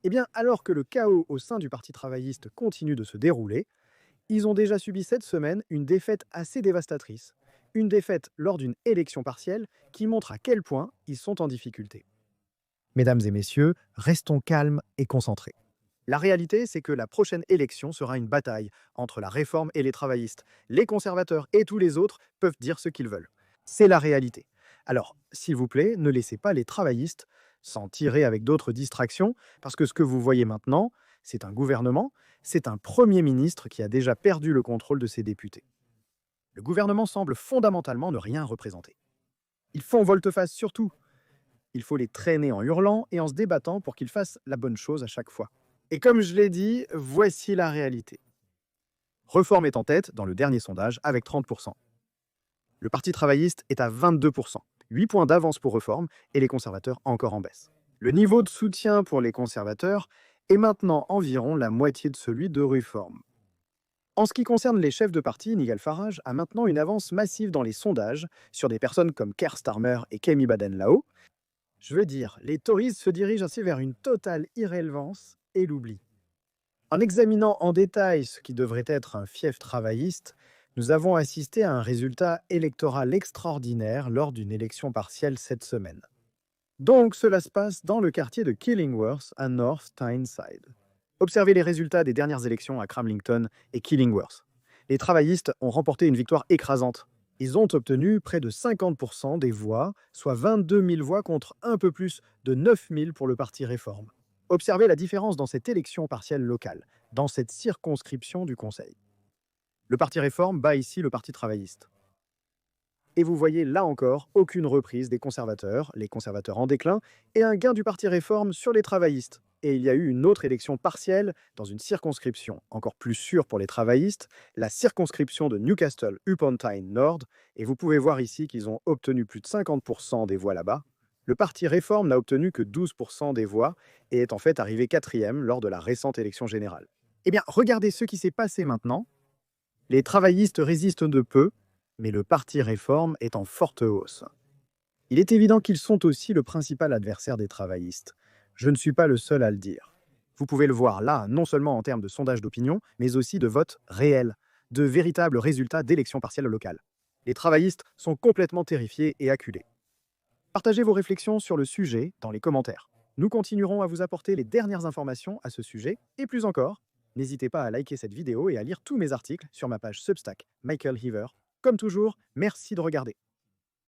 Eh bien, alors que le chaos au sein du Parti travailliste continue de se dérouler, ils ont déjà subi cette semaine une défaite assez dévastatrice. Une défaite lors d'une élection partielle qui montre à quel point ils sont en difficulté. Mesdames et messieurs, restons calmes et concentrés. La réalité, c'est que la prochaine élection sera une bataille entre la réforme et les travaillistes. Les conservateurs et tous les autres peuvent dire ce qu'ils veulent. C'est la réalité. Alors, s'il vous plaît, ne laissez pas les travaillistes s'en tirer avec d'autres distractions, parce que ce que vous voyez maintenant, c'est un gouvernement, c'est un Premier ministre qui a déjà perdu le contrôle de ses députés. Le gouvernement semble fondamentalement ne rien représenter. Ils font volte-face sur tout. Il faut les traîner en hurlant et en se débattant pour qu'ils fassent la bonne chose à chaque fois. Et comme je l'ai dit, voici la réalité. Reform est en tête dans le dernier sondage avec 30%. Le Parti travailliste est à 22%, 8 points d'avance pour Reform et les conservateurs encore en baisse. Le niveau de soutien pour les conservateurs est maintenant environ la moitié de celui de Reform. En ce qui concerne les chefs de parti, Nigel Farage a maintenant une avance massive dans les sondages sur des personnes comme Keir Starmer et Kemi Badenoch. Je veux dire, les Tories se dirigent ainsi vers une totale irrélevance et l'oubli. En examinant en détail ce qui devrait être un fief travailliste, nous avons assisté à un résultat électoral extraordinaire lors d'une élection partielle cette semaine. Donc cela se passe dans le quartier de Killingworth à North Tyneside. Observez les résultats des dernières élections à Cramlington et Killingworth. Les travaillistes ont remporté une victoire écrasante. Ils ont obtenu près de 50% des voix, soit 22 000 voix contre un peu plus de 9 000 pour le parti Réforme. Observez la différence dans cette élection partielle locale, dans cette circonscription du Conseil. Le parti Réforme bat ici le parti travailliste. Et vous voyez là encore aucune reprise des conservateurs, les conservateurs en déclin, et un gain du parti Réforme sur les travaillistes. Et il y a eu une autre élection partielle dans une circonscription encore plus sûre pour les travaillistes, la circonscription de Newcastle-upon-Tyne Nord, et vous pouvez voir ici qu'ils ont obtenu plus de 50% des voix là-bas. Le parti Réforme n'a obtenu que 12% des voix et est en fait arrivé quatrième lors de la récente élection générale. Eh bien, regardez ce qui s'est passé maintenant. Les travaillistes résistent de peu, mais le parti Réforme est en forte hausse. Il est évident qu'ils sont aussi le principal adversaire des travaillistes. Je ne suis pas le seul à le dire. Vous pouvez le voir là, non seulement en termes de sondage d'opinion, mais aussi de votes réels, de véritables résultats d'élections partielles locales. Les travaillistes sont complètement terrifiés et acculés. Partagez vos réflexions sur le sujet dans les commentaires. Nous continuerons à vous apporter les dernières informations à ce sujet, et plus encore, n'hésitez pas à liker cette vidéo et à lire tous mes articles sur ma page Substack, Michael Heaver. Comme toujours, merci de regarder.